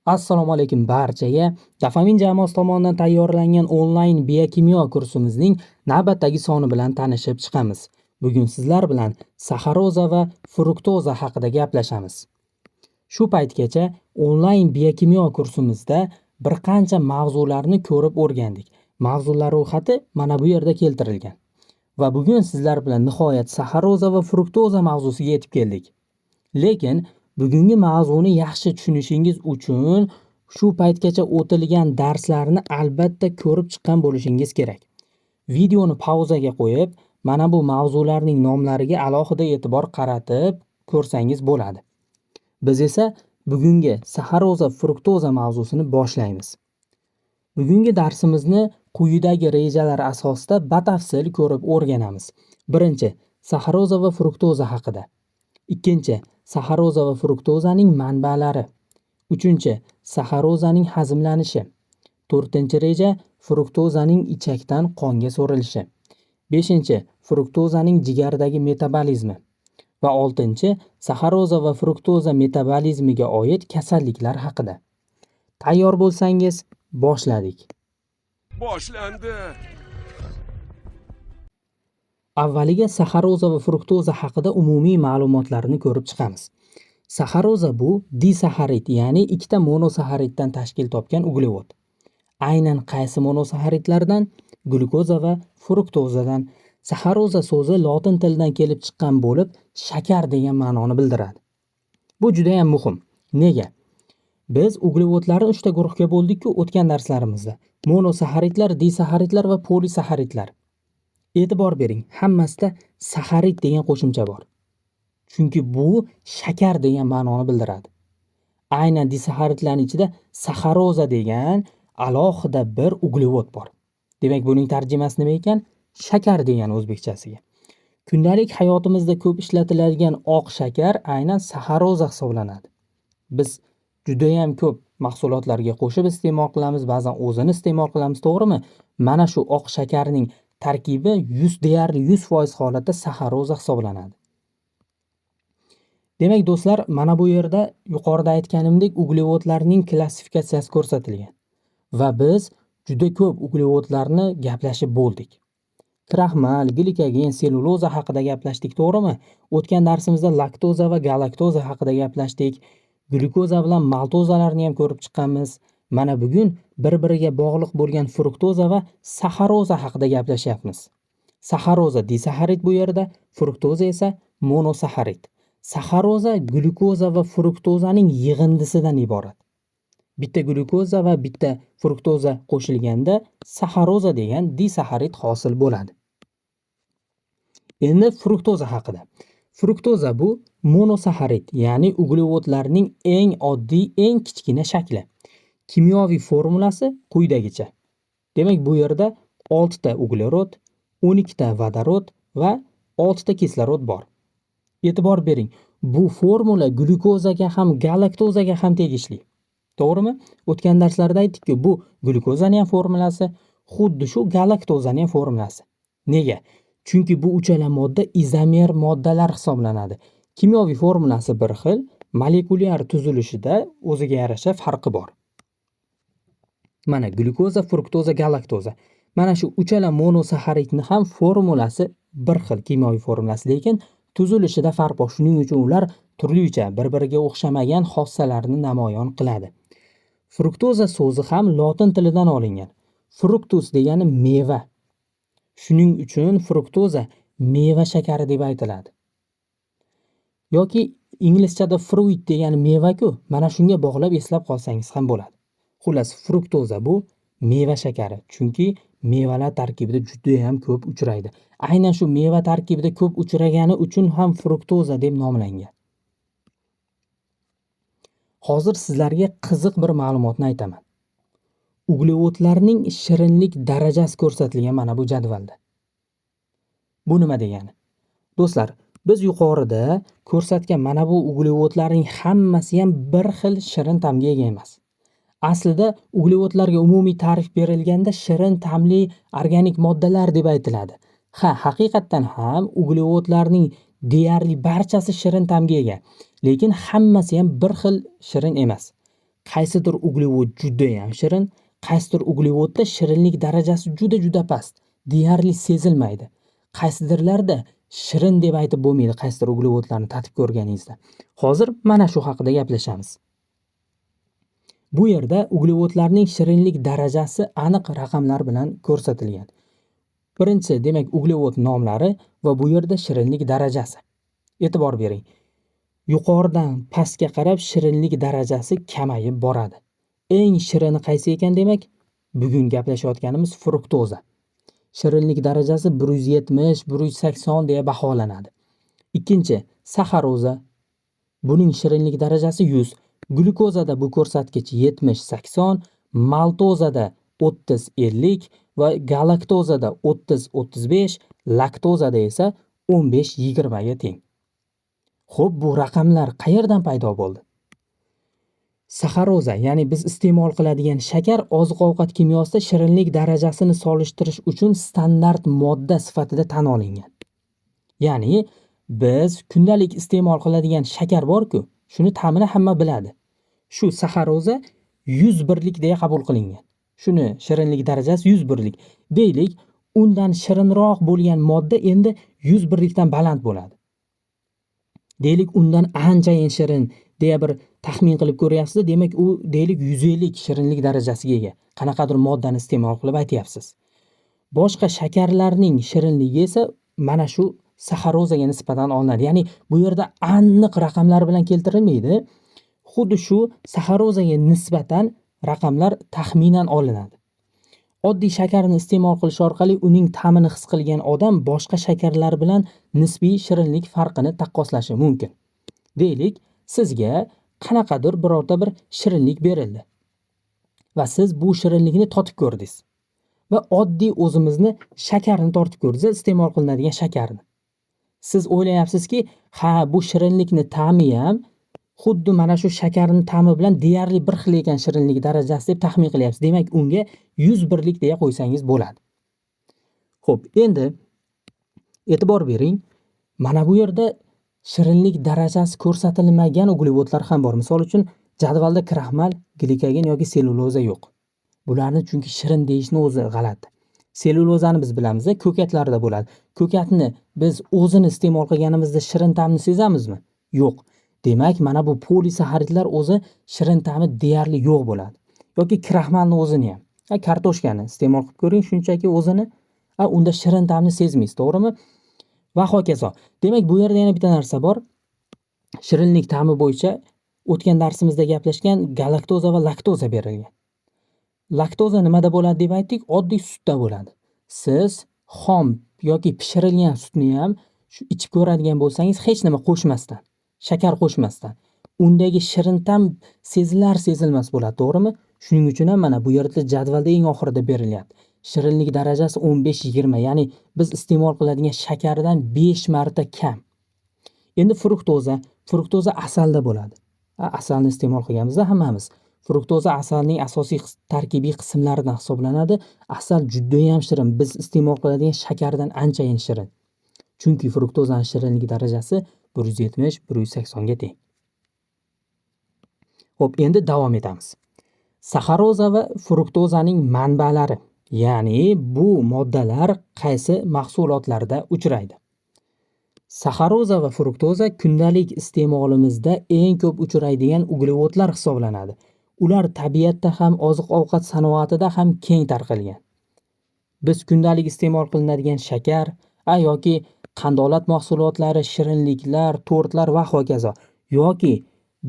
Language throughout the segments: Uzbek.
Assalomu alaykum barchaga. Dofamin jamoasi tomonidan tayyorlangan onlayn biokimyo kursimizning navbatdagi soni bilan tanishib chiqamiz. Bugun sizlar bilan saxaroza va fruktoza haqida gaplashamiz. Shu paytgacha onlayn biokimyo kursimizda bir qancha mavzularni ko'rib o'rgandik. Mavzular ro'yxati mana bu yerda keltirilgan. Va bugun sizlar bilan nihoyat saxaroza va fruktoza mavzusiga yetib keldik. Lekin bugungi mavzuni yaxshi tushunishingiz uchun shu paytgacha o'tilgan darslarni albatta ko'rib chiqqan bo'lishingiz kerak. Videoni pauzaga qo'yib, mana bu mavzularning nomlariga alohida e'tibor qaratib ko'rsangiz bo'ladi. Biz esa bugungi saxaroza fruktoza mavzusini boshlaymiz. Bugungi darsimizni quyidagi rejalar asosida batafsil ko'rib o'rganamiz. Birinchi, saxaroza va fruktoza haqida. Ikkinchi, saxaroza va fruktozaning manbalari. Uchinchi, saxarozaning hazmlanishi. To'rtinchi reja, fruktozaning ichakdan qonga so'rilishi. Beshinchi, fruktozaning jigardagi metabolizmi. Va oltinchi, saxaroza va fruktoza metabolizmiga oid kasalliklar haqida. Tayyor bo'lsangiz, boshladik. Boshlandi. Avvaliga saxaroza va fruktoza haqida umumiy ma'lumotlarni ko'rib chiqamiz. Saxaroza bu disaxarid, ya'ni ikkita monosaxariddan tashkil topgan uglevod. Aynan qaysi monosaxaridlardan? Glyukoza va fruktozadan. Saxaroza so'zi lotin tilidan kelib chiqqan bo'lib, shakar degan ma'noni bildiradi. Bu juda ham muhim. Nega? Biz uglevodlarni 3 ta guruhga bo'ldik-ku o'tgan darslarimizda. Monosaxaridlar, disaxaridlar va polisaxaridlar. E'tibor bering, hammasida saxarid degan qo'shimcha bor. Chunki bu shakar degan ma'noni bildiradi. Aynan disaxaridlarning ichida saxaroza degan alohida bir uglevod bor. Demak, buning tarjimasi nima ekan? Shakar degan o'zbekchasiga. Kundalik hayotimizda ko'p ishlatiladigan oq shakar aynan saxaroza hisoblanadi. Biz juda ham ko'p mahsulotlarga qo'shib iste'mol qilamiz, ba'zan o'zini iste'mol qilamiz, to'g'rimi? Mana shu oq shakarning tarkibi deyarli 100% holatda saxaroza hisoblanadi. Demak, do'stlar, mana bu yerda yuqorida aytganimdek uglevodlarning klassifikatsiyasi ko'rsatilgan. Va biz juda ko'p uglevodlarni gaplashib bo'ldik. Kraxmal, glikogen, selluloza haqida gaplashdik, to'g'rimi? O'tgan darsimizda laktoza va galaktoza haqida gaplashdik. Glyukoza bilan maltozalarni ham ko'rib chiqqanmiz. Mana bugun bir-biriga bog'liq bo'lgan fruktoza va saxaroza haqida gaplashyapmiz. Saxaroza disaxarid bu yerda, fruktoza esa monosaxarid. Saxaroza glyukoza va fruktozaning yig'indisidan iborat. Bitta glyukoza va bitta fruktoza qo'shilganda saxaroza degan disaxarid hosil bo'ladi. Endi fruktoza haqida. Fruktoza bu monosaxarid, ya'ni uglevodlarning eng oddiy, eng kichkina shakli. Kimyoviy formulasi quyidagicha. Demak, bu yerda 6 ta uglerod, 12 ta vodorod va 6 ta kislorod bor. E'tibor bering, bu formula glyukozaga ham, galaktozaga ham tegishli. To'g'rimi? O'tgan darslarda aytdik-ku, bu glyukozaning ham formulasi, xuddi shu galaktozaning ham formulasi. Nega? Chunki bu uchala modda izomer moddalar hisoblanadi. Kimyoviy formulasi bir xil, molekulyar tuzilishida o'ziga yarasha farqi bor. Mana glyukoza, fruktoza, galaktoza. Mana shu uchala monosaxaridni ham formulasi bir xil, kimyoviy formulasi, lekin tuzilishida farq bor. Shuning uchun ular turlicha, bir-biriga o'xshamagan xossalarni namoyon qiladi. Fruktoza so'zi ham lotin tilidan olingan. Fructus degani meva. Shuning uchun fruktoza meva shakari deb aytiladi. Yoki inglizchada fruit degani meva-ku, mana shunga bog'lab eslab qolsangiz ham bo'ladi. Xullas, fruktoza bu meva shakari, chunki mevalar tarkibida juda ham ko'p uchraydi. Aynan shu meva tarkibida ko'p uchragani uchun ham fruktoza deb nomlangan. Hozir sizlarga qiziq bir ma'lumotni aytaman. Uglevodlarning shirinlik darajasi ko'rsatilgan mana bu jadvalda. Bu nima degani? Do'stlar, biz yuqorida ko'rsatgan mana bu uglevodlarning hammasi ham bir xil shirin ta'mga ega emas. Aslida uglevodlarga umumiy ta'rif berilganda shirin ta'mli organik moddalar deb aytiladi. Haqiqatdan ham uglevodlarning deyarli barchasi shirin ta'mga ega, lekin hammasi ham bir xil shirin emas. qaysidir uglevod juda ham shirin, qaysidir uglevodda shirinlik darajasi juda past, deyarli sezilmaydi. Qaysidirlarda shirin deb aytib bo'lmaydi, qaysidir uglevodlarni tatib ko'rganingizda. Hozir mana shu haqida gaplashamiz. Bu yerda uglevodlarning shirinlik darajasi aniq raqamlar bilan ko'rsatilgan. Birinchi, demak, uglevod nomlari va bu yerda shirinlik darajasi. E'tibor bering. Yuqoridan pastga qarab shirinlik darajasi kamayib boradi. Eng shirini qaysi ekan demak? Bugun gaplashayotganimiz fruktoza. Shirinlik darajasi 170-180 deya baholanadi. Ikkinchi, saxaroza. Buning shirinlik darajasi 100. Glyukozada bu ko'rsatkich 70-80, maltozada 30-50 va galaktozada 30-35, laktozada esa 15-20 ga teng. Xo'p, bu raqamlar qayerdan paydo bo'ldi? Saxaroza, ya'ni biz iste'mol qiladigan shakar oziq-ovqat kimyosida shirinlik darajasini solishtirish uchun standart modda sifatida tan olingan. Ya'ni biz kundalik iste'mol qiladigan shakar bor-ku, shuni ta'mini hamma biladi. Shu saxaroza 100 birlik deya qabul qilingan. Shuni shirinlik darajasi 100 birlik. Deylik, undan shirinroq bo'lgan modda endi 100 birlikdan baland bo'ladi. Deylik, undan anchayin shirin deya bir taxmin qilib ko'ryapsiz, demak u deylik 150 shirinlik darajasiga ega. Qanaqadir moddani iste'mol qilib aytyapsiz. Boshqa shakarlarning shirinligi esa mana shu saxarozaga nisbatan olinadi. Ya'ni bu yerda aniq raqamlar bilan keltirilmaydi. Xuddi shu saxarozaga nisbatan raqamlar taxminan olinadi. Oddiy shakarni iste'mol qilish orqali uning ta'mini his qilgan odam boshqa shakarlar bilan nisbiy shirinlik farqini taqqoslashi mumkin. Deylik, sizga qanaqadir birorta bir shirinlik berildi va siz bu shirinlikni totib ko'rdingiz va oddiy o'zimizni shakarni tortib ko'rdingiz, iste'mol qilinadigan shakarni. Siz o'ylayapsizki, ha, bu shirinlikni ta'mi ham xuddi mana shu shakarning ta'mi bilan deyarli bir xil ekan shirinlik darajasi deb taxmin qilyapsiz. Demak, unga 100 birlik deya qo'ysangiz bo'ladi. Xo'p, endi e'tibor bering. Mana bu yerda shirinlik darajasi ko'rsatilmagan uglevodlar ham bor. Misol uchun, jadvalda kraxmal, glikogen yoki selluloza yo'q. Bularni chunki shirin deyishni o'zi g'alati. Sellulozani biz bilamiz, ko'katlarda bo'ladi. Ko'katni biz o'zini iste'mol qilganimizda shirin ta'mni sezamizmi? Yo'q. Demak, mana bu polisaxaridlar o'zi shirin ta'mi deyarli yo'q bo'ladi. Yoki kraxmalni o'zini ham. Kartoshkani iste'mol qilib ko'ring, shunchaki o'zini, unda shirin ta'mni sezmaysiz, to'g'rimi? Va hokazo. Demak, bu yerda yana bitta narsa bor. Shirinlik ta'mi bo'yicha o'tgan darsimizda gaplashgan galaktoza va laktoza berilgan. Laktoza nimada bo'ladi deb aytdik? Oddiy sutda bo'ladi. Siz xom yoki pishirilgan sutni ham shu ichib ko'radigan bo'lsangiz, hech nima qo'shmasdan, shakar qo'shmasdan, undagi shirin ta'm sezilar-sezilmas bo'ladi, to'g'rimi? Shuning uchun ham mana bu yerda jadvalda eng oxirida berilyapti. Shirinlik darajasi 15-20, ya'ni biz iste'mol qiladigan shakardan 5 marta kam. Endi fruktoza asalda bo'ladi. Asalni iste'mol qilganimizda hammamiz. Fruktoza asalning asosiy tarkibiy qismlaridan hisoblanadi. Asal juda ham shirin, biz iste'mol qiladigan shakardan anchayin shirin. Chunki fruktozaning shirinlik darajasi 170-180 ga teng. Xo'p, endi davom etamiz. Saxaroza va fruktozaning manbalari, ya'ni bu moddalar qaysi mahsulotlarda uchraydi? Saxaroza va fruktoza kundalik iste'molimizda eng ko'p uchraydigan uglevodlar hisoblanadi. Ular tabiatda ham, oziq-ovqat sanoatida ham keng tarqalgan. Biz kundalik iste'mol qilinadigan shakar yoki qandolat mahsulotlari, shirinliklar, tortlar va hokazo, yoki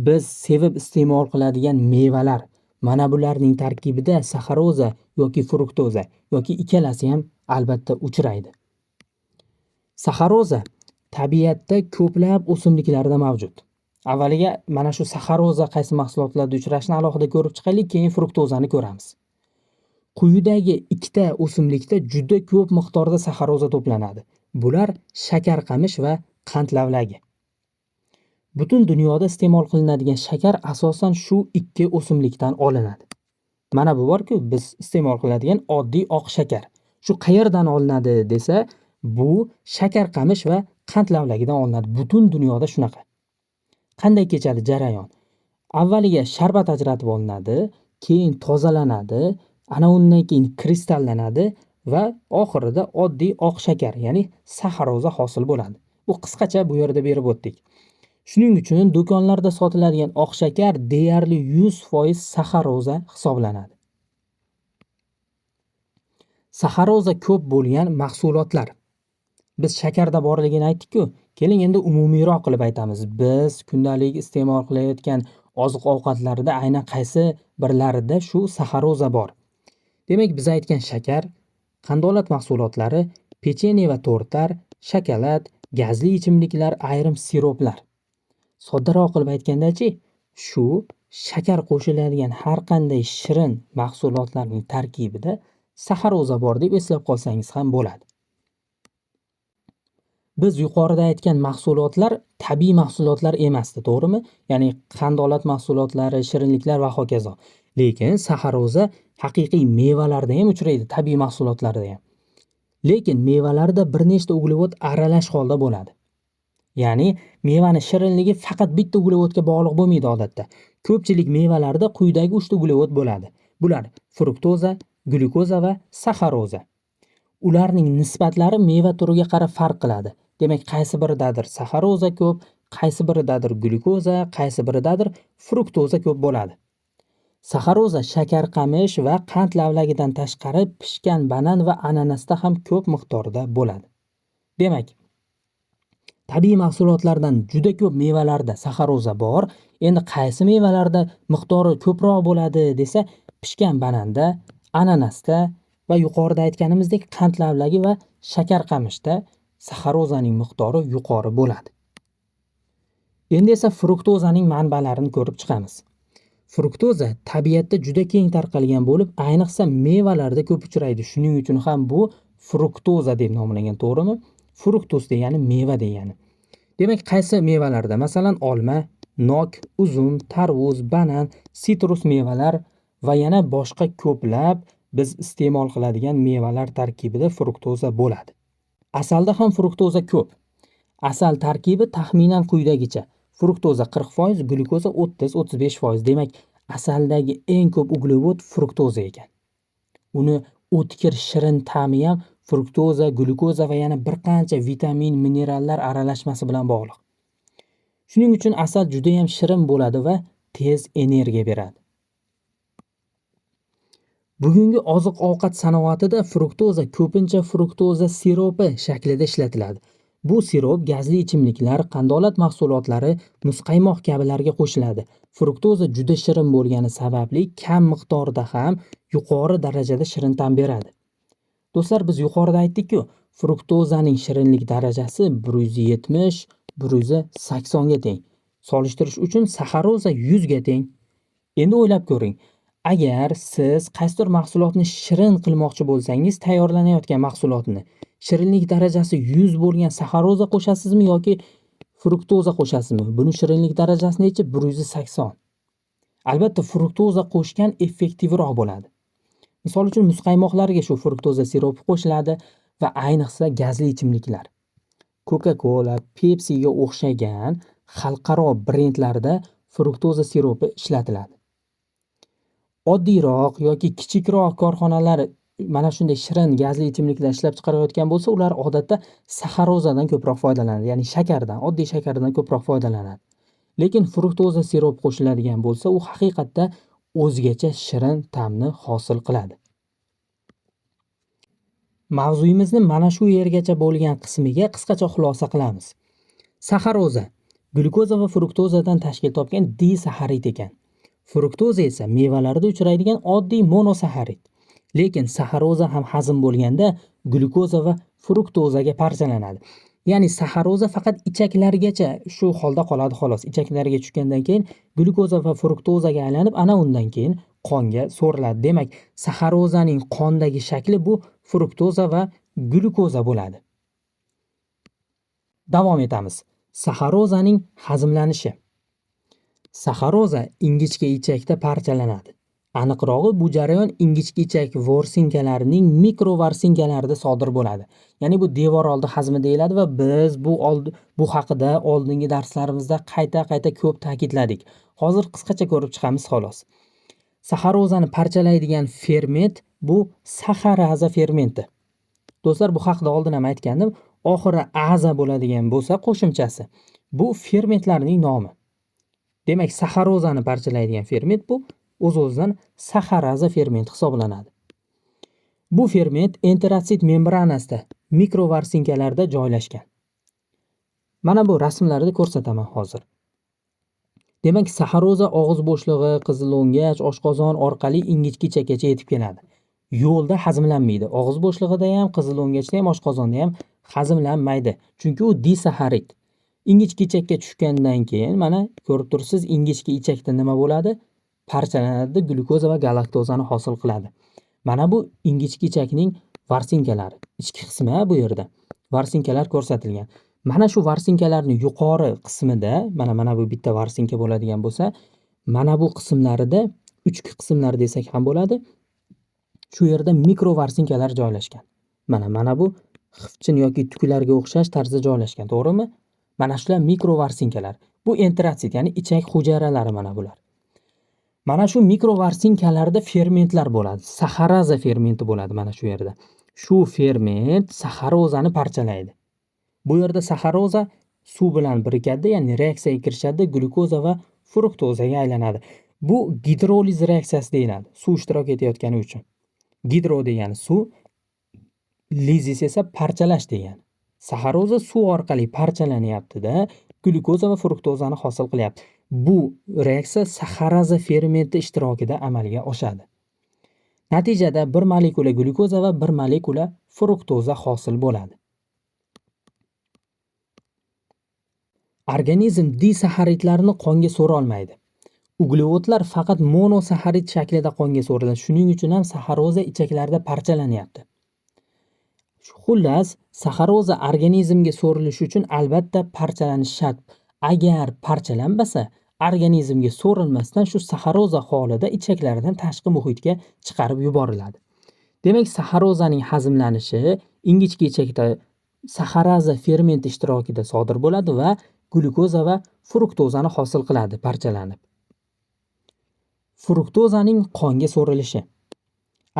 biz sevib iste'mol qiladigan mevalar, mana bularning tarkibida saxaroza yoki fruktoza yoki ikkalasi ham albatta uchraydi. Saxaroza tabiatda ko'plab o'simliklarda mavjud. Avvaliga mana shu saxaroza qaysi mahsulotlarda uchrashini alohida ko'rib chiqaylik, keyin fruktozani ko'ramiz. Quyidagi ikkita o'simlikda juda ko'p miqdorda saxaroza to'planadi. Bular shakarqamish va qand lavlagi. Butun dunyoda iste'mol qilinadigan shakar asosan shu ikki o'simlikdan olinadi. Mana bu bor-ku, biz iste'mol qiladigan oddiy oq shakar. Shu qayerdan olinadi desa, bu shakarqamish va qand lavlagidan olinadi. Butun dunyoda shunaqa. Qanday kechadi jarayon? Avvaliga sharbat ajratib olinadi, keyin tozalanadi, ana undan keyin kristallanadi va oxirida oddiy oq shakar, ya'ni saxaroza hosil bo'ladi. Bu qisqacha bu yerda berib o'tdik. Shuning uchun do'konlarda sotiladigan oq shakar deyarli 100% saxaroza hisoblanadi. Saxaroza ko'p bo'lgan mahsulotlar. Biz shakarda borligini aytdik-ku, keling endi umumiyroq qilib aytamiz. Biz kundalik iste'mol qilayotgan oziq-ovqatlarda aynan qaysi birlarida shu saxaroza bor. Demak, biz aytgan shakar, qandolat mahsulotlari, pechenye va tortlar, shokolad, gazli ichimliklar, ayrim siroplar. Soddaroq qilib aytganda-chi, shu shakar qo'shiladigan har qanday shirin mahsulotlarning tarkibida saxaroza bor deb eslab qolsangiz ham bo'ladi. Biz yuqorida aytgan mahsulotlar tabiiy mahsulotlar emasdi, to'g'rimi? Ya'ni qandolat mahsulotlari, shirinliklar va hokazo. Lekin saxaroza haqiqiy mevalarda ham uchraydi, tabiiy mahsulotlarda ham. Lekin mevalarda bir nechta uglevod aralash holda bo'ladi. Ya'ni mevani shirinligi faqat bitta uglevodga bog'liq bo'lmaydi odatda. Ko'pchilik mevalarda quyidagi 3 ta uglevod bo'ladi. Bular fruktoza, glyukoza va saxaroza. Ularning nisbatlari meva turiga qarab farq qiladi. Demak, qaysi biridadir saxaroza ko'p, qaysi biridadir glyukoza, qaysi biridadir fruktoza ko'p bo'ladi. Saxaroza shakar qamish va qand lavlagidan tashqari pishgan banan va ananasda ham ko'p miqdorda bo'ladi. Demak, tabiiy mahsulotlardan juda ko'p mevalarda saxaroza bor. Endi qaysi mevalarda miqdori ko'proq bo'ladi desa, pishgan bananda, ananasda va yuqorida aytganimizdek qand lavlagi va shakar qamishda saxarozaning miqdori yuqori bo'ladi. Endi esa fruktozaning manbalarini ko'rib chiqamiz. Fruktoza tabiatda juda keng tarqalgan bo'lib, ayniqsa mevalarda ko'p uchraydi. Shuning uchun ham bu fruktoza deb nomlangan, to'g'rimi? Fruktos degani meva degani. Demak, qaysi mevalarda? Masalan, olma, nok, uzum, tarvuz, banan, sitrus mevalar va yana boshqa ko'plab biz iste'mol qiladigan mevalar tarkibida fruktoza bo'ladi. Asalda ham fruktoza ko'p. Asal tarkibi taxminan quyidagicha: fruktoza 40%, glyukoza 30-35%. Demak, asaldagi eng ko'p uglevod fruktoza ekan. Uni o'tkir shirin ta'mi ham fruktoza, glyukoza va yana bir qancha vitamin, minerallar aralashmasi bilan bog'liq. Shuning uchun asal juda ham shirin bo'ladi va tez energiya beradi. Bugungi oziq-ovqat sanoatida fruktoza ko'pincha fruktoza siropi shaklida ishlatiladi. Bu sirop gazli ichimliklar, qandolat mahsulotlari, muzqaymoq kabilarga qo'shiladi. Fruktoza juda shirin bo'lgani sababli kam miqdorda ham yuqori darajada shirin ta'm beradi. Do'stlar, biz yuqorida aytdik-ku, fruktozaning shirinlik darajasi 170-180 ga teng. Solishtirish uchun saxaroza 100 ga teng. Endi o'ylab ko'ring. Agar siz qaysidir mahsulotni shirin qilmoqchi bo'lsangiz, tayyorlanayotgan mahsulotni shirinlik darajasi 100 bo'lgan saxaroza qo'shasizmi yoki fruktoza qo'shasizmi? Buni shirinlik darajasi necha? 180. Albatta, fruktoza qo'shgan effektivroq bo'ladi. Misol uchun muzqaymoqlarga shu fruktoza siropi qo'shiladi va ayniqsa gazli ichimliklar. Coca-Cola, Pepsi'ga o'xshagan xalqaro brendlarda fruktoza siropi ishlatiladi. Oddiyroq yoki kichikroq korxonalar mana shunday shirin gazli ichimliklar ishlab chiqarayotgan bo'lsa, ular odatda saxarozadan ko'proq foydalanadi, ya'ni shakardan, oddiy shakardan ko'proq foydalanadi. Lekin fruktoza sirop qo'shiladigan bo'lsa, u haqiqatda o'zgacha shirin ta'mni hosil qiladi. Mavzuyimizni mana shu yergacha bo'lgan qismiga qisqacha xulosa qilamiz. Saxaroza glyukoza va fruktozadan tashkil topgan disaxarid ekan. Fruktoza esa mevalarda uchraydigan oddiy monosaxarid. Lekin saxaroza ham hazm bo'lganda glyukoza va fruktozaga parchalanadi. Ya'ni saxaroza faqat ichaklargacha shu holda qoladi xolos. Ichaklarga tushgandan keyin glyukoza va fruktozaga aylanib, ana undan keyin qonga so'riladi. Demak, saxarozaning qondagi shakli bu fruktoza va glyukoza bo'ladi. Davom etamiz. Saxarozaning hazmlanishi. Saxaroza ingichka ichakda parchalanadi. Aniqrog'i, bu jarayon ingichka ichak vorsinkalarining mikrovorsinkalarida sodir bo'ladi. Ya'ni bu devor oldi hazmi deyiladi va biz bu haqida oldingi darslarimizda qayta ko'p ta'kidladik. Hozir qisqacha ko'rib chiqamiz xolos. Saxarozani parchalaydigan ferment bu saxaraza fermenti. Do'stlar, bu haqida oldin ham aytgandim. Oxiri aza bo'ladigan bo'lsa qo'shimchasi. Bu fermentlarning nomi. Demak, saxarozani parchalaydigan ferment bu o'z-o'zidan saxaraza ferment hisoblanadi. Bu ferment enterotsit membranasida mikrovorsinkalarda joylashgan. Mana bu rasmlarda ko'rsataman hozir. Demak, saxaroza og'iz bo'shlig'i, qizilo'ngach, oshqozon orqali ingichka ichakkacha yetib keladi. Yo'lda hazmlanmaydi. Og'iz bo'shlig'ida ham, qizilo'ngachda ham, oshqozonda ham hazmlanmaydi. Chunki u disaxarid. Ingichka ichakka tushgandan keyin mana ko'rib turibsiz, ingichka ichakda nima bo'ladi? Parchalanadi, glyukoza va galaktozani hosil qiladi. Mana bu ingichka ichakning vorsinkalari. Ichki qismi bu yerda. Vorsinkalar ko'rsatilgan. Mana shu vorsinkalarning yuqori qismida, mana bu bitta vorsinka bo'ladigan bo'lsa, mana bu qismlarida, uchki qismlar desak ham bo'ladi. Shu yerda mikrovorsinkalar joylashgan. Mana bu xifchin yoki tuklarga o'xshash tarzda joylashgan, to'g'rimi? Mana shular mikrovorsinkalar. Bu enterotsit, ya'ni ichak hujayralari mana bular. Mana shu mikrovorsinkalarda fermentlar bo'ladi. Saxaraza fermenti bo'ladi mana shu yerda. Shu ferment saxarozani parchalaydi. Bu yerda saxaroza suv bilan birikadi, ya'ni reaksiyaga kirishadi, glyukoza va fruktozaga aylanadi. Bu gidroliz reaksiyasi deyiladi, suv ishtirok etayotgani uchun. Gidro degani suv, lizis esa parchalash degani. Saxaroza suv orqali parchalanyapti-da, glyukoza va fruktozani hosil qilyapti. Bu reaksiya saxaraza fermenti ishtirokida amalga oshadi. Natijada bir molekula glyukoza va bir molekula fruktoza hosil bo'ladi. Organizm disaxaridlarni qonga so'ra olmaydi. Uglevodlar faqat monosaxarid shaklida qonga so'riladi. Shuning uchun ham saxaroza ichaklarda parchalanyapti. Xullas, saxaroza organizmga so'rilishi uchun albatta parchalanishi shart. Agar parchalanmasa, organizmga so'rilmasdan shu saxaroza holida ichaklardan tashqi muhitga chiqarib yuboriladi. Demak, saxarozaning hazmlanishi ingichka ichakda saxaraza fermenti ishtirokida sodir bo'ladi va glyukoza va fruktozani hosil qiladi parchalanib. Fruktozaning qonga so'rilishi.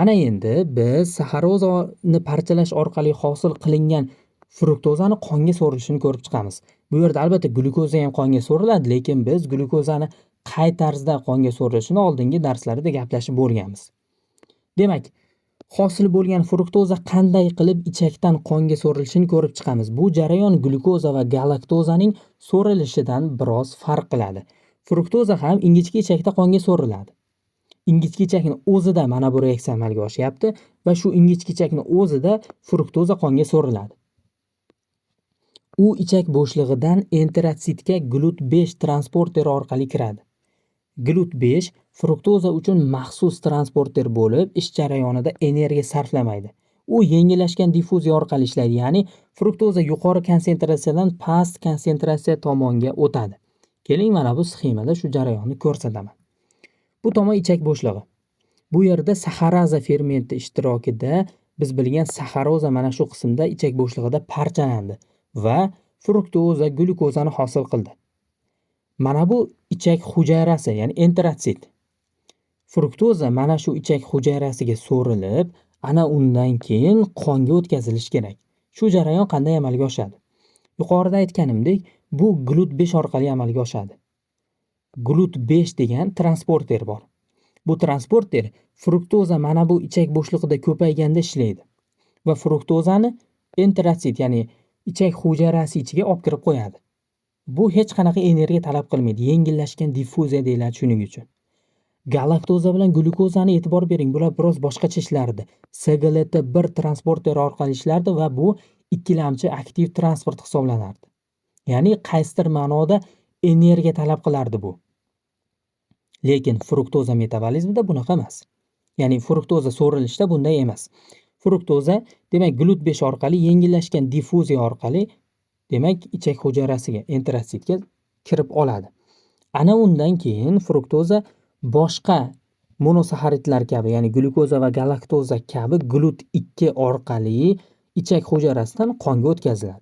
Ana endi biz saxarozani parchalash orqali hosil qilingan fruktozani qonga so'rilishini ko'rib chiqamiz. Bu yerda albatta glyukoza ham qonga so'riladi, lekin biz glyukozani qay tarzda qonga so'rilishini oldingi darslarda gaplashib bo'lganmiz. Demak, hosil bo'lgan fruktoza qanday qilib ichakdan qonga so'rilishini ko'rib chiqamiz. Bu jarayon glyukoza va galaktozaning so'rilishidan biroz farq qiladi. Fruktoza ham ingichka ichakda qonga so'riladi. Ingichka ichakning o'zida mana bu reaksiya amalga oshyapti va shu ingichka ichakning o'zida fruktoza qonga so'riladi. U ichak bo'shlig'idan enterotsitga GLUT5 transporteri orqali kiradi. GLUT5 fruktoza uchun maxsus transporter bo'lib, ish jarayonida energiya sarflamaydi. U yengillashgan diffuziya orqali ishlaydi, ya'ni fruktoza yuqori konsentratsiyadan past konsentratsiya tomonga o'tadi. Keling, mana bu sxemada shu jarayonni ko'rsataman. Bu tomon ichak bo'shlig'i. Bu yerda saxaraza fermenti ishtirokida biz bilgan saxaroza mana shu qismda ichak bo'shlig'ida parchalandi va fruktoza, glyukozani hosil qildi. Mana bu ichak hujayrasi, ya'ni enterotsit. Fruktoza mana shu ichak hujayrasiga so'rilib, ana undan keyin qonga o'tkazilishi kerak. Shu jarayon qanday amalga oshadi? Yuqorida aytganimdek, bu GLUT5 orqali amalga oshadi. GLUT5 degan transporter bor. Bu transporter fruktoza mana bu ichak bo'shlig'ida ko'payganda ishlaydi va fruktozani enterotsit, ya'ni ichak hujayrasi ichiga olib kirib qo'yadi. Bu hech qanaqa energiya talab qilmaydi. Yengillashgan diffuziya deyiladi shuning uchun. Galaktoza bilan glyukozani e'tibor bering, bular biroz boshqacha ishlardi. SGLT1 transporter orqali ishlardi va bu ikkilamchi aktiv transport hisoblanardi. Ya'ni qaysidir ma'noda energiya talab qilardi bu. Lekin fruktoza metabolizmida bunaqa emas. Ya'ni fruktoza so'rilishda bunday emas. Fruktoza, demak, GLUT5 orqali yengillashgan diffuziya orqali, demak, ichak hujayrasiga, enterotsitga kirib oladi. Ana undan keyin fruktoza boshqa monosaxaridlar kabi, ya'ni glyukoza va galaktoza kabi GLUT2 orqali ichak hujayrasidan qonga o'tkaziladi.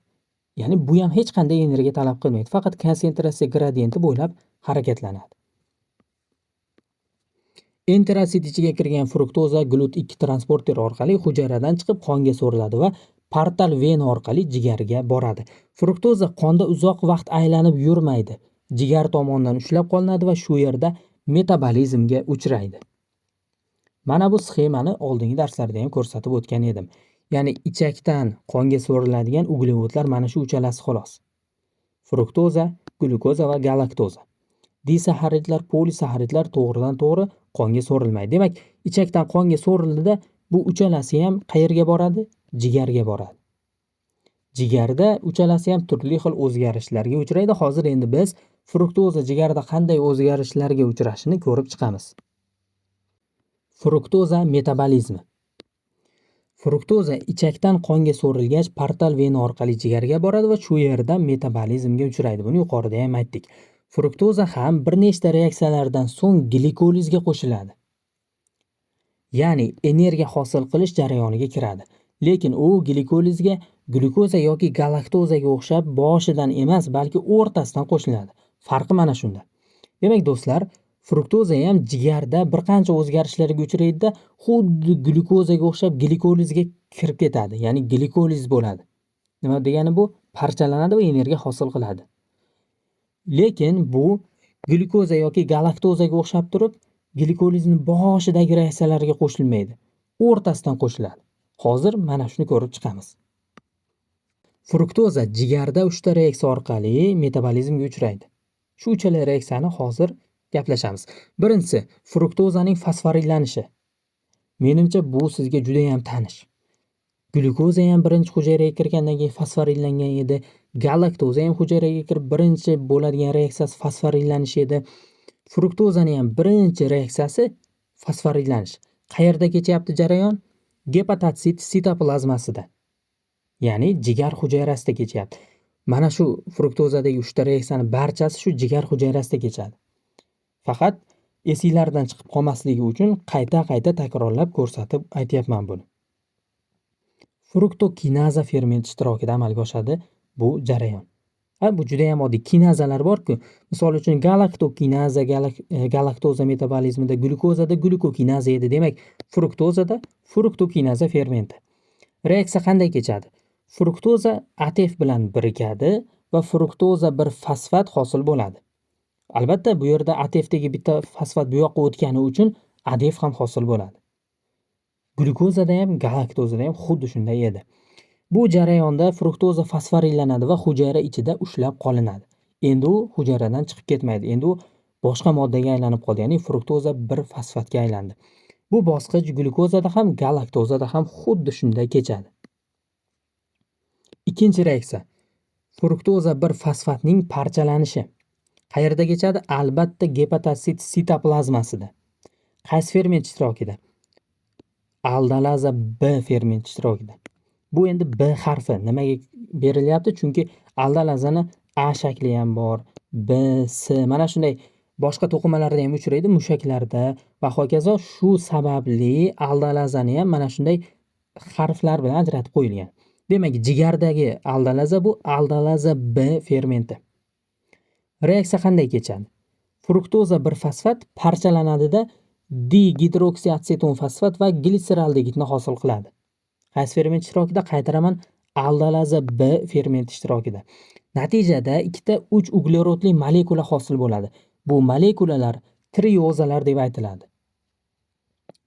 Ya'ni bu ham hech qanday energiya talab qilmaydi, faqat konsentratsiya gradienti bo'ylab harakatlanadi. Enterosit ichiga kirgan fruktoza GLUT2 transporteri orqali hujayradan chiqib qonga so'riladi va portal vena orqali jigarga boradi. Fruktoza qonda uzoq vaqt aylanib yurmaydi. Jigar tomonidan ushlab qolinadi va shu yerda metabolizmga uchraydi. Mana bu sxemani oldingi darslarda ham ko'rsatib o'tgan edim. Ya'ni ichakdan qonga so'riladigan uglevodlar mana shu uchalasi xolos. Fruktoza, glyukoza va galaktoza. Disaxaridlar, polisaxaridlar to'g'ridan to'g'ri qonga so'rilmaydi. Demak, ichakdan qonga so'rildi-da, bu uchalasi ham qayerga boradi? Jigarga boradi. Jigarda uchalasi ham turli xil o'zgarishlarga uchraydi. Hozir endi biz fruktoza jigarda qanday o'zgarishlarga uchrashini ko'rib chiqamiz. Fruktoza metabolizmi. Fruktoza ichakdan qonga so'rilgach, portal vena orqali jigarga boradi va shu yerda metabolizmga uchraydi. Buni yuqorida ham aytdik. Fruktoza ham bir nechta reaksiyalardan so'ng glikolizga qo'shiladi. Ya'ni energiya hosil qilish jarayoniga kiradi. Lekin u glikolizga glyukoza yoki galaktozaga o'xshab boshidan emas, balki o'rtasidan qo'shiladi. Farqi mana shunda. Demak do'stlar, fruktoza ham jigarda bir qancha o'zgarishlarga uchraydi-da, xuddi glyukozaga o'xshab glikolizga kirib ketadi. Ya'ni glikoliz bo'ladi. Nima degani bu? Parchalanadi va energiya hosil qiladi. Lekin bu glyukoza yoki galaktozaga o'xshab turib, glikolizni boshidagi reaksiyalarga qo'shilmaydi. O'rtasidan qo'shiladi. Hozir mana shuni ko'rib chiqamiz. Fruktoza jigarda 3 ta reaksiya orqali metabolizmga uchraydi. Shu uchala reaksiyani hozir gaplashamiz. Birinchisi, fruktozaning fosforiylanishi. Menimcha bu sizga juda ham tanish. Glyukoza ham birinchi hujayraga kirgandan keyin fosforillangan edi. Galaktoza ham hujayraga kirib birinchi bo'ladigan reaksiyasi fosforiylanish edi. Fruktozani ham birinchi reaksiyasi fosforillanish. Qayerda kechyapti jarayon? Gepatatsit sitoplazmasida. Ya'ni jigar hujayrasida kechyapti. Mana shu fruktozadagi 3 ta reaksiyani barchasi shu jigar hujayrasida kechadi. Faqat esinglardan chiqib qolmasligi uchun qayta takrorlab ko'rsatib aytyapman buni. Fruktokinaza ferment ishtirokida amalga oshadi bu jarayon. Bu juda ham oddiy kinazalar bor-ku. Misol uchun galaktokinaza, galaktoza metabolizmida, glyukozada glukokinaza edi. Demak, fruktozada fruktokinaza fermenti. Reaksiya qanday kechadi? Fruktoza ATF bilan birikadi va fruktoza bir fosfat hosil bo'ladi. Albatta, bu yerda ATFdagi bitta fosfat bu yoqqa o'tgani uchun ADF ham hosil bo'ladi. Glyukozada ham, galaktozada ham xuddi shunday edi. Bu jarayonda fruktoza fosforillanadi va hujayra ichida ushlab qolinadi. Endi u hujayradan chiqib ketmaydi. Endi u boshqa moddaga aylanib qoldi, ya'ni fruktoza bir fosfatga aylandi. Bu bosqich glyukozada ham, galaktozada ham xuddi shunday kechadi. Ikkinchi reaksiya. Fruktoza bir fosfatning parchalanishi. Qayerda kechadi? Albatta gepatatsit sitoplazmasida. Qaysi ferment ishtirokida? Aldolaza B ferment ishtirokida. Bu endi B harfi nimaga berilyapti? Chunki aldolazani A shakli ham bor, B, S, mana shunday boshqa to'qimalarda ham uchraydi, mushaklarda va hokazo. Shu sababli aldolazani ham mana shunday harflar bilan ajratib qo'yilgan. Demak, jigardagi aldolaza bu aldolaza B fermenti. Reaksiya qanday kechadi? Fruktoza bir fosfat parchalanadida dihidroksiatseton fosfat va glitseraldegidni hosil qiladi. Qaysi ferment ishtirokida? Qaytaraman, aldolaza B ferment ishtirokida. Natijada ikkita 3 uglerodli molekula hosil bo'ladi. Bu molekulalar triozalar deb aytiladi.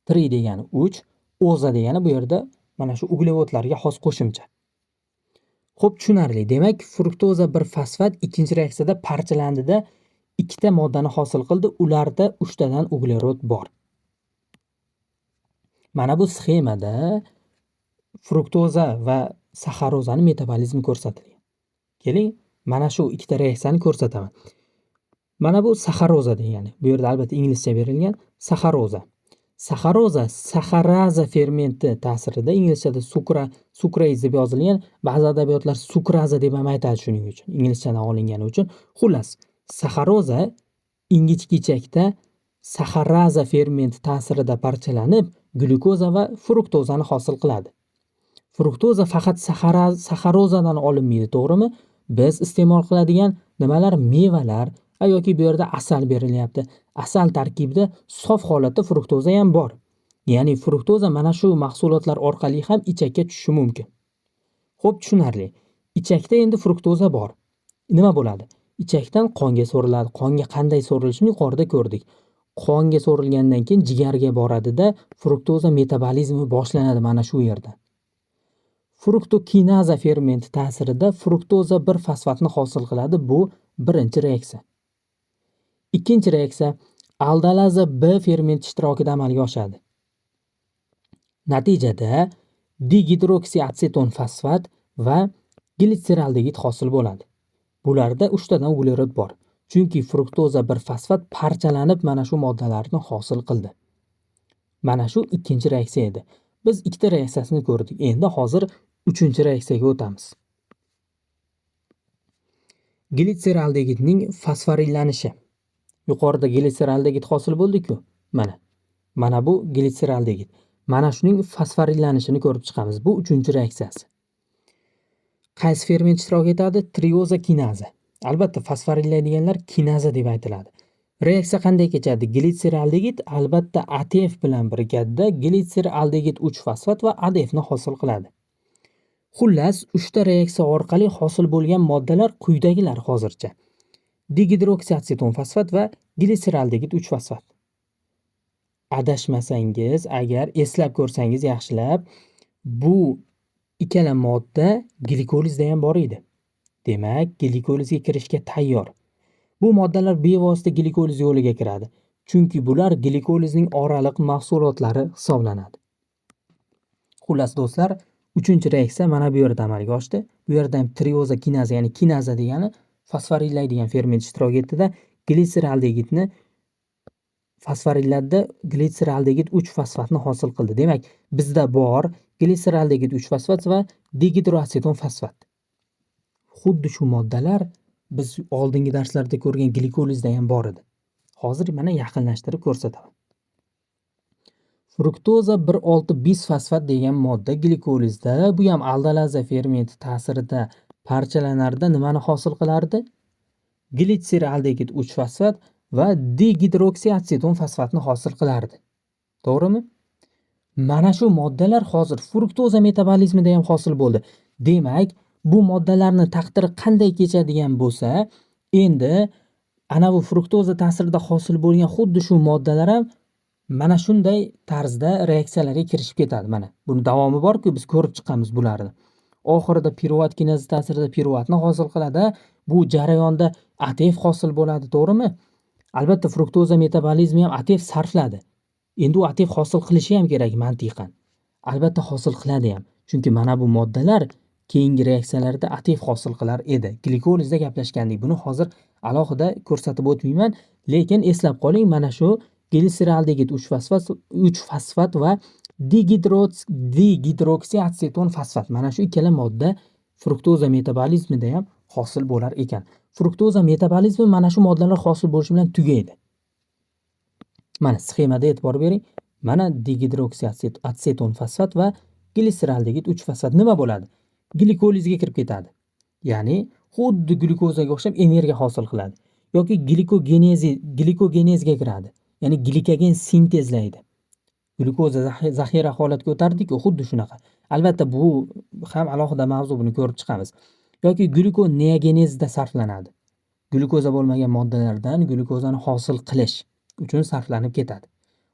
Tri degani 3, oza degani bu yerda mana shu uglevodlarga xos qo'shimcha. Xo'p, tushunarli. Demak, fruktoza bir fosfat ikkinchi reaksiyada parchalandida ikkita moddani hosil qildi. Ularda 3 tadan uglerod bor. Mana bu sxemada fruktoza va saxarozani metabolizmi ko'rsatilgan. Keling, mana shu ikkita reaksiyani ko'rsataman. Mana bu saxaroza degani. Bu yerda albatta inglizcha berilgan saxaroza. Saxaroza saxaraza fermenti ta'sirida inglizchada sucrase deb yozilgan, ba'zi adabiyotlar sukraza deb ham aytadi shuning uchun, inglizchadan olingani uchun. Xullas, saxaroza ingichka ichakda saxaraza fermenti ta'sirida parchalanib, glyukoza va fruktozani hosil qiladi. Fruktoza faqat saxarozadan olinmaydi, to'g'rimi? Biz iste'mol qiladigan nimalar? Mevalar yoki bu yerda asal berilyapti. Asal tarkibida sof holatda fruktoza ham bor. Ya'ni fruktoza mana shu mahsulotlar orqali ham ichakka tushishi mumkin. Xo'p, tushunarli. Ichakda endi fruktoza bor. Nima bo'ladi? Ichakdan qonga so'riladi. Qonga qanday so'rilishini yuqorida ko'rdik. Qonga so'rilgandan keyin jigarga boradida fruktoza metabolizmi boshlanadi mana shu yerda. Fruktokinaza fermenti ta'sirida fruktoza 1 fosfatni hosil qiladi. Bu birinchi reaksiya. Ikkinchi reaksiya aldolaza B fermenti ishtirokida amalga oshadi. Natijada dihidroksiatseton fosfat va glitseraldegid hosil bo'ladi. Bularda 3 tadan uglerod bor. Chunki fruktoza 1 fosfat parchalanib mana shu moddalarni hosil qildi. Mana shu ikkinchi reaksiya edi. Biz ikkita reaksiyasini ko'rdik. Endi hozir uchinchi reaksiyaga o'tamiz. Glitseraldegidning fosforillanishi. Yuqorida glitseraldegid hosil bo'ldi-ku. Mana bu glitseraldegid. Mana shuning fosforillanishini ko'rib chiqamiz. Bu uchinchi reaksiyasi. Qaysi ferment ishtirok etadi? Trioza kinaza. Albatta fosforillaydiganlar kinaza deb aytiladi. Reaksiya qanday kechadi? Glitseraldegid albatta ATF bilan birgalikda glitseraldegid 3 fosfat va ADF ni hosil qiladi. Xullas, 3 ta reaksiya orqali hosil bo'lgan moddalar quyidagilar hozircha. Dihidroksiatseton fosfat va glitseraldegid 3 fosfat. Adashmasangiz, agar eslab ko'rsangiz yaxshilab, bu ikkala modda glikolizda ham bor edi. Demak, glikolizga kirishga tayyor. Bu moddalar bevosita glikoliz yo'liga kiradi. Chunki bular glikolizning oraliq mahsulotlari hisoblanadi. Xullas do'stlar, 3-reaksiya mana bu yerda amalga oshdi. Bu yerda ham trioza kinaza, ya'ni kinaza degani fosforillaydigan ferment ishtirok etdi-da, glitseraldegidni fosforilladida glitseraldegid 3 fosfatni hosil qildi. Demak, bizda bor glitseraldegid 3 fosfat va dihidroatseton fosfat. Xuddi shu moddalar biz oldingi darslarda ko'rgan glikolizda ham bor edi. Hozir mana yaqinlashtirib ko'rsataman. Fruktoza 1,6 bisfosfat degan modda glikolizda, bu ham aldolaza fermenti ta'sirida parchalanarda nimani hosil qilardi? Glitseraldegid 3 fosfat va dihidroksiatseton fosfatni hosil qilardi. To'g'rimi? Mana shu moddalar hozir fruktoza metabolizmida ham hosil bo'ldi. Demak, bu moddalarni taqdiri qanday kechadigan bo'lsa, endi ana bu fruktoza ta'sirida hosil bo'lgan xuddi shu moddalar ham mana shunday tarzda reaksiyalarga kirishib ketadi. Mana buni davomi bor-ku, biz ko'rib chiqamiz bularni. Oxirida piruvat kinaza ta'sirida piruvatni hosil qiladi. Bu jarayonda ATF hosil bo'ladi, to'g'rimi? Albatta fruktoza metabolizmi ham ATF sarfladi. Endi u ATF hosil qilishi ham kerak mantiqan. Albatta hosil qiladi ham. Chunki mana bu moddalar keyingi reaksiyalarda ATF hosil qilar edi. Glikolizda gaplashgandik. Buni hozir alohida ko'rsatib o'tmayman, lekin eslab qoling, mana shu glitseraldegid 3 fosfat va dihidroksiatseton fosfat. Mana shu ikkala modda fruktoza metabolizmida ham hosil bo'lar ekan. Fruktoza metabolizmi mana shu moddalar hosil bo'lishi bilan tugaydi. Mana sxemada e'tibor bering. Mana dihidroksiatseton fosfat va glitseraldegid 3 fosfat nima bo'ladi? Glikolizga kirib ketadi. Ya'ni xuddi glyukozaga o'xshab energiya hosil qiladi. Yoki glikogenezga kiradi. Ya'ni glikogen sintezlaydi. Glyukoza zaxira holatga o'tardi-ku, xuddi shunaqa. Albatta bu ham alohida mavzu, buni ko'rib chiqamiz. Yoki glikoneogenezda sarflanadi. Glyukoza bo'lmagan moddalardan glyukozani hosil qilish uchun sarflanib ketadi.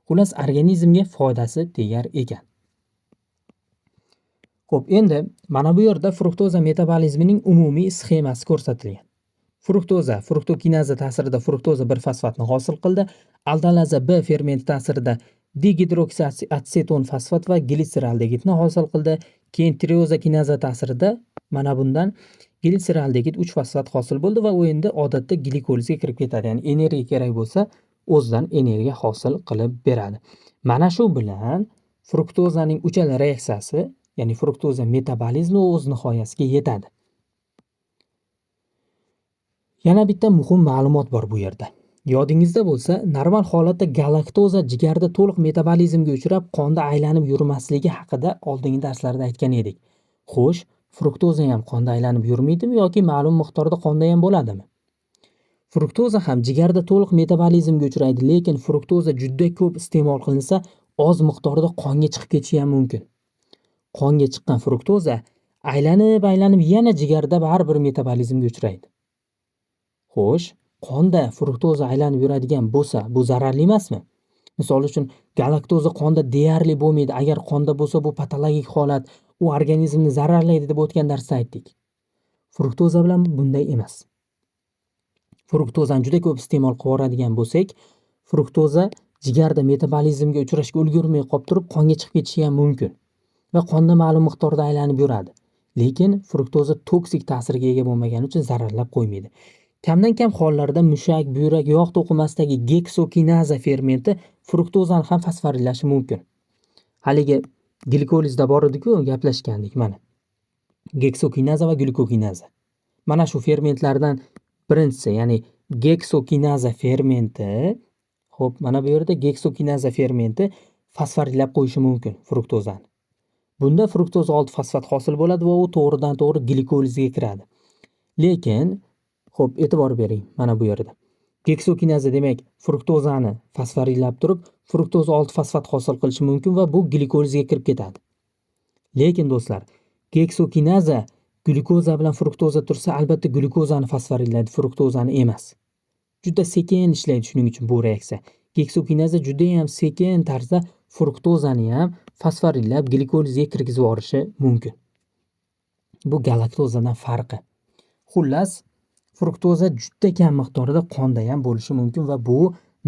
Xullas, organizmga foydasi tegar ekan. Xo'p, endi mana bu yerda fruktoza metabolizmining umumiy sxemasi ko'rsatilgan. Fruktokinaza ta'sirida fruktoza 1 fosfatni hosil qildi. Aldolaza B fermenti ta'sirida dihidroksiatseton fosfat va glitseraldegidni hosil qildi. Keyin trioza kinaza ta'sirida mana bundan glitseraldegid 3 fosfat hosil bo'ldi va u endi odatda glikolizga kirib ketadi. Ya'ni energiya kerak bo'lsa, o'zidan energiya hosil qilib beradi. Mana shu bilan fruktozaning uchala reaksiyasi, ya'ni fruktoza metabolizmi o'z nihoyasiga yetadi. Yana bitta muhim ma'lumot bor bu yerda. Yodingizda bo'lsa, normal holatda galaktoza jigarda to'liq metabolizmga uchrab, qonda aylanib yurmasligi haqida oldingi darslarda aytgan edik. Xo'sh, fruktoza ham qonda aylanib yurmaydimi yoki ma'lum miqdorda qonda ham bo'ladimi? Fruktoza ham jigarda to'liq metabolizmga uchraydi, lekin fruktoza juda ko'p iste'mol qilinsa, oz miqdorda qonga chiqib ketishi ham mumkin. Qonga chiqqan fruktoza aylanib yana jigarda baribir metabolizmga uchraydi. Xo'sh, qonda fruktoza aylanib yuradigan bo'lsa, bu zararli emasmi? Misol uchun, galaktoza qonda deyarli bo'lmaydi. Agar qonda bo'lsa, bu patologik holat, u organizmni zararlaydi deb o'tgan darsda aytdik. Fruktoza bilan bunday emas. Fruktozani juda ko'p iste'mol qilib yuboradigan bo'lsak, fruktoza jigarda metabolizmga uchrashga ulgurmay qolib turib, qonga chiqib ketishi ham mumkin va qonda ma'lum miqdorda aylanib yuradi. Lekin fruktoza toksik ta'sirga ega bo'lmagani uchun zararlab qo'ymaydi. Kamdan kam hollarda mushak, buyrak, yog' to'qimasidagi geksokinaza fermenti fruktozani ham fosforillashi mumkin. Haligi glikolizda bor edi-ku, gaplashgandik mana. Geksokinaza va glukokinaza. Mana shu fermentlardan birinchisi, ya'ni geksokinaza fermenti, xo'p, mana bu yerda geksokinaza fermenti fosforillab qo'yishi mumkin fruktozani. Bunda fruktoza 6 fosfat hosil bo'ladi va u to'g'ridan-to'g'ri glikolizga kiradi. Lekin, xo'p, e'tibor bering mana bu yerda. Geksokinaza demak fruktozani fosforillab turib, fruktoza 6 fosfat hosil qilishi mumkin va bu glikolizga kirib ketadi. Lekin do'stlar, geksokinaza glyukoza bilan fruktoza tursa, albatta glyukozani fosforillaydi, fruktozani emas. Juda sekin ishlaydi shuning uchun bu reaksiya. Geksokinaza juda ham sekin tarzda fruktozani ham fosforillab glikolizga kirgizib yuborishi mumkin. Bu galaktozadan farqi. Xullas, fruktoza juda kam miqdorda qonda ham bo'lishi mumkin va bu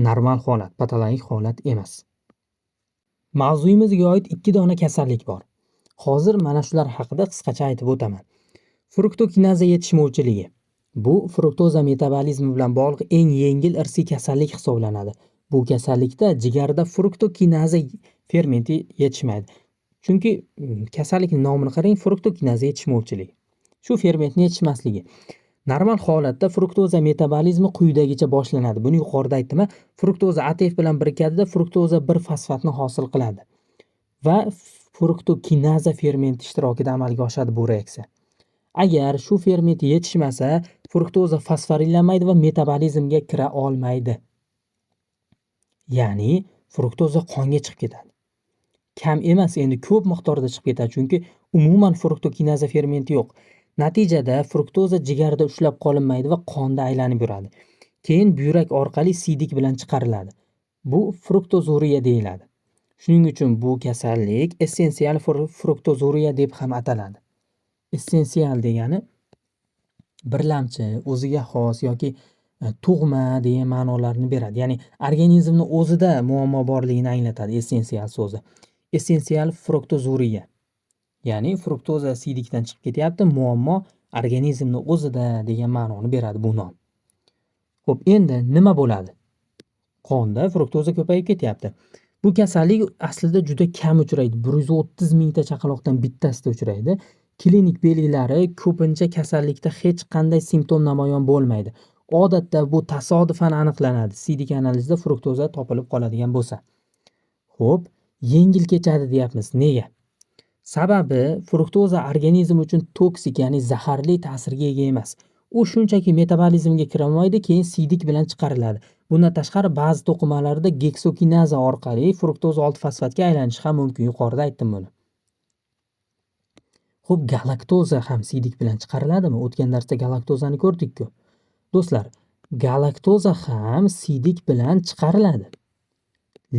normal holat, patologik holat emas. Mavzuyimizga oid 2 dona kasallik bor. Hozir mana shular haqida qisqacha aytib o'taman. Fruktokinaza yetishmovchiligi. Bu fruktoza metabolizmi bilan bog'liq eng yengil irsiy kasallik hisoblanadi. Bu kasallikda jigarda fruktokinaza fermenti yetishmaydi. Chunki kasallikning nomini qarang, fruktokinaza yetishmovchiligi. Shu fermentning yetishmasligi. Normal holatda fruktoza metabolizmi quyidagicha boshlanadi. Buni yuqorida aytdim. Fruktoza ATF bilan birikadida fruktoza 1 fosfatni hosil qiladi va fruktokinaza fermenti ishtirokida amalga oshadi bu reaksiya. Agar shu ferment yetishmasa, fruktoza fosforillanmaydi va metabolizmga kira olmaydi. Ya'ni fruktoza qonga chiqib ketadi. Kam emas, endi ko'p miqdorda chiqib ketadi, chunki umuman fruktokinaza fermenti yo'q. Natijada fruktoza jigarda ushlab qolinmaydi va qonda aylanib yuradi. Keyin buyrak orqali siydik bilan chiqariladi. Bu fruktozuriya deyiladi. Shuning uchun bu kasallik essensial fruktozuriya deb ham ataladi. Essensial degani birlamchi, o'ziga xos yoki tug'ma degan ma'nolarni beradi. Ya'ni organizmni o'zida muammo borligini anglatadi essensial so'zi. Essensial fruktozuriya. Ya'ni fruktoza siydikdan chiqib ketyapti, muammo organizmni o'zida degan ma'noni beradi bu nom. Xo'p, endi nima bo'ladi? Qonda fruktoza ko'payib ketyapti. Bu kasallik aslida juda kam uchraydi. 130 mingta chaqaloqdan bittasida uchraydi. Klinik belgilari ko'pincha kasallikda hech qanday simptom namoyon bo'lmaydi. Odatda bu tasodifan aniqlanadi. Siydik analizda fruktoza topilib qoladigan bo'lsa. Xo'p, yengil kechadi deyapmiz. Nega? Sababi fruktoza organizm uchun toksik, ya'ni zaharli ta'sirga ega emas. U shunchaki metabolizmga kirolmaydi, keyin siydik bilan chiqariladi. Bundan tashqari ba'zi to'qimalarda geksokinaza orqali fruktoza 6 fosfatga aylanishi ham mumkin. Yuqorida aytdim buni. Xo'p, galaktoza ham siydik bilan chiqariladimi? O'tgan darsda galaktozani ko'rdik-ku. Do'stlar, galaktoza ham siydik bilan chiqariladi.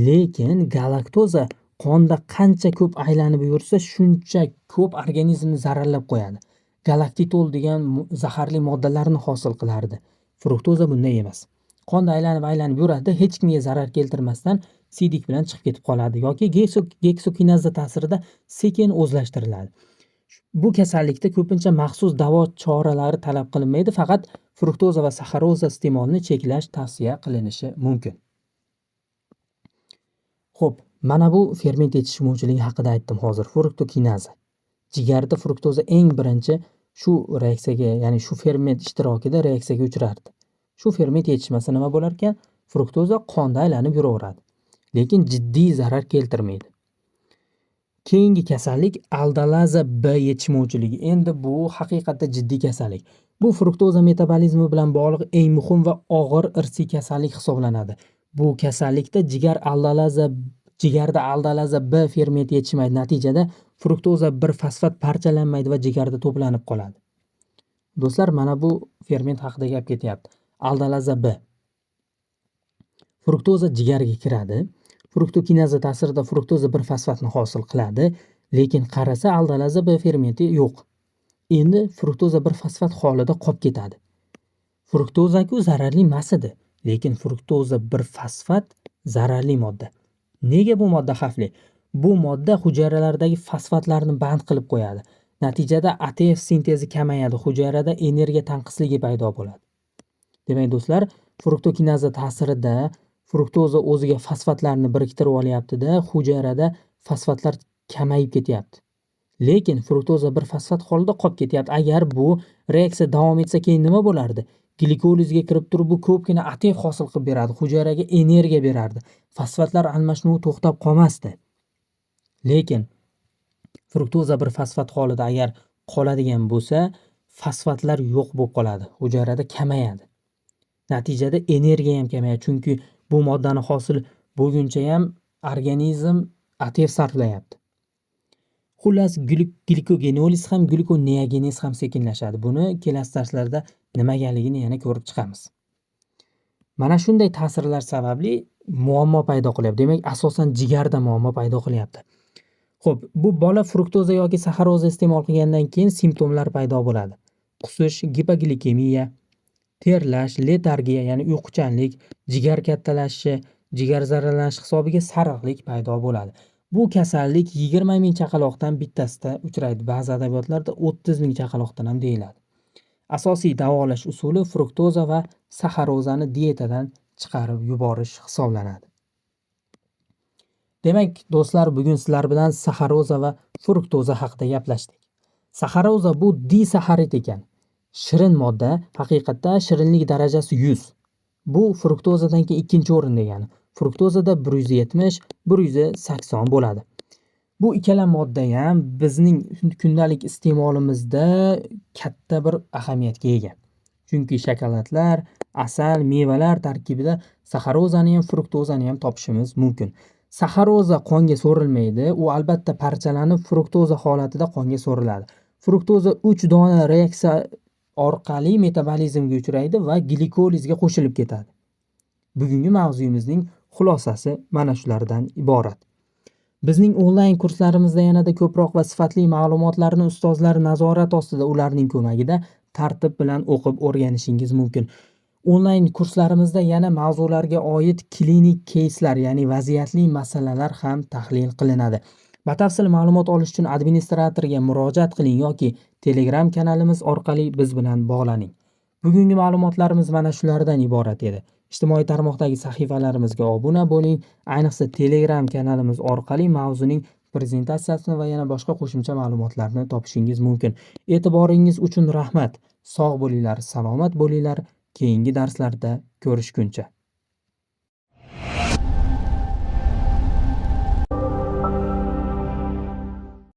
Lekin galaktoza qonda qancha ko'p aylanib yursa, shuncha ko'p organizmni zararlab qo'yadi. Galaktitol degan zaharli moddalarni hosil qilardi. Fruktoza bunday emas. Qonda aylanib yuradi, hech kimga zarar keltirmasdan siydik bilan chiqib ketib qoladi yoki geksokinaza ta'sirida sekin o'zlashtiriladi. Bu kasallikda ko'pincha maxsus davo choralari talab qilinmaydi, faqat fruktoza va saxaroza iste'molini cheklash tavsiya qilinishi mumkin. Xo'p, mana bu ferment yetishmovchiligi haqida aytdim hozir. Fruktokinaza. Jigarda fruktoza eng birinchi shu reaksiyaga, ya'ni shu ferment ishtirokida reaksiyaga uchrardi. Shu ferment yetishmasa nima bo'lar ekan? Fruktoza qonda aylanib yuraveradi, lekin jiddiy zarar keltirmaydi. Keyingi kasallik aldolaza B yetishmovchiligi. Endi bu haqiqatda jiddiy kasallik. Bu fruktoza metabolizmi bilan bog'liq eng muhim va og'ir irsiy kasallik hisoblanadi. Bu kasallikda jigarda aldolaza B fermenti yetishmaydi. Natijada fruktoza 1 fosfat parchalanmaydi va jigarda to'planib qoladi. Do'stlar, mana bu ferment haqida gap ketyapti. Aldolaza B. Fruktoza jigarga kiradi. Fruktokinaza ta'sirida fruktoza 1 fosfatni hosil qiladi, lekin qarasa aldolaza B fermenti yo'q. Endi fruktoza 1 fosfat holida qolib ketadi. Fruktoza-ku zararli emas edi, lekin fruktoza 1 fosfat zararli modda. Nega bu modda xavfli? Bu modda hujayralardagi fosfatlarni band qilib qo'yadi. Natijada ATF sintezi kamayadi, hujayrada energiya tanqisligi paydo bo'ladi. Demak do'stlar, fruktokinaza ta'sirida fruktoza o'ziga fosfatlarni biriktirib olyapti-da, hujayrada fosfatlar kamayib ketyapti. Lekin fruktoza 1 fosfat holida qolib ketyapti. Agar bu reaksiya davom etsa keyin nima bo'lardi? Glikolizga kirib turib bu ko'pgina ATF hosil qilib beradi, hujayraga energiya berardi. Fosfatlar almashinuvi to'xtab qolmasdi. Lekin fruktoza 1 fosfat holida agar qoladigan bo'lsa, fosfatlar yo'q bo'lib qoladi, hujayrada kamayadi. Natijada energiya ham kamayadi, chunki bu moddani hosil bo'lguncha ham organizm ATF sarflayapti. Xullas, glikogenoliz ham, glikoneogenez ham sekinlashadi. Buni kelasi darslarda nimaligini yana ko'rib chiqamiz. Mana shunday ta'sirlar sababli muammo paydo qilyapti. Demak, asosan jigarda muammo paydo qilyapti. Xo'p, bu bola fruktoza yoki saxaroza iste'mol qilgandan keyin simptomlar paydo bo'ladi. Qusish, gipoglikemiya, terlash, letargiya, ya'ni uyquchanlik, jigar kattalashishi, jigar zararlanishi hisobiga sariqlik paydo bo'ladi. Bu kasallik 20 ming chaqaloqdan bittasida uchraydi. Ba'zi adabiyotlarda 30 ming chaqaloqdan ham deyiladi. Asosiy davolash usuli fruktoza va saxarozani dietadan chiqarib yuborish hisoblanadi. Demak, do'stlar, bugun sizlar bilan saxaroza va fruktoza haqida gaplashdik. Saxaroza bu disaxarid ekan. Shirin modda, haqiqatda shirinlik darajasi 100. Bu fruktozadan keyin ikkinchi o'rin degani. Fruktozada 170, 180 bo'ladi. Bu ikkala modda ham bizning kundalik iste'molimizda katta bir ahamiyatga ega. Chunki shokoladlar, asal, mevalar tarkibida saxarozani ham, fruktozani ham topishimiz mumkin. Saxaroza qonga so'rilmaydi, u albatta parchalanib fruktoza holatida qonga so'riladi. Fruktoza 3 dona reaksiya orqali metabolizmga uchraydi va glikolizga qo'shilib ketadi. Bugungi mavzuyimizning xulosasi mana shulardan iborat. Bizning onlayn kurslarimizda yanada ko'proq va sifatli ma'lumotlarni ustozlar nazorat ostida, ularning ko'magida tartib bilan o'qib o'rganishingiz mumkin. Onlayn kurslarimizda yana mavzularga oid klinik keyslar, ya'ni vaziyatli masalalar ham tahlil qilinadi. Batafsil ma'lumot olish uchun administratorga murojaat qiling yoki Telegram kanalimiz orqali biz bilan bog'laning. Bugungi ma'lumotlarimiz mana shulardan iborat edi. Ijtimoiy tarmoqdagi sahifalarimizga obuna bo'ling. Ayniqsa Telegram kanalimiz orqali mavzuning prezentatsiyasini va yana boshqa qo'shimcha ma'lumotlarni topishingiz mumkin. E'tiboringiz uchun rahmat. Sog' bo'linglar, salomat bo'linglar. Keyingi darslarda ko'rishguncha.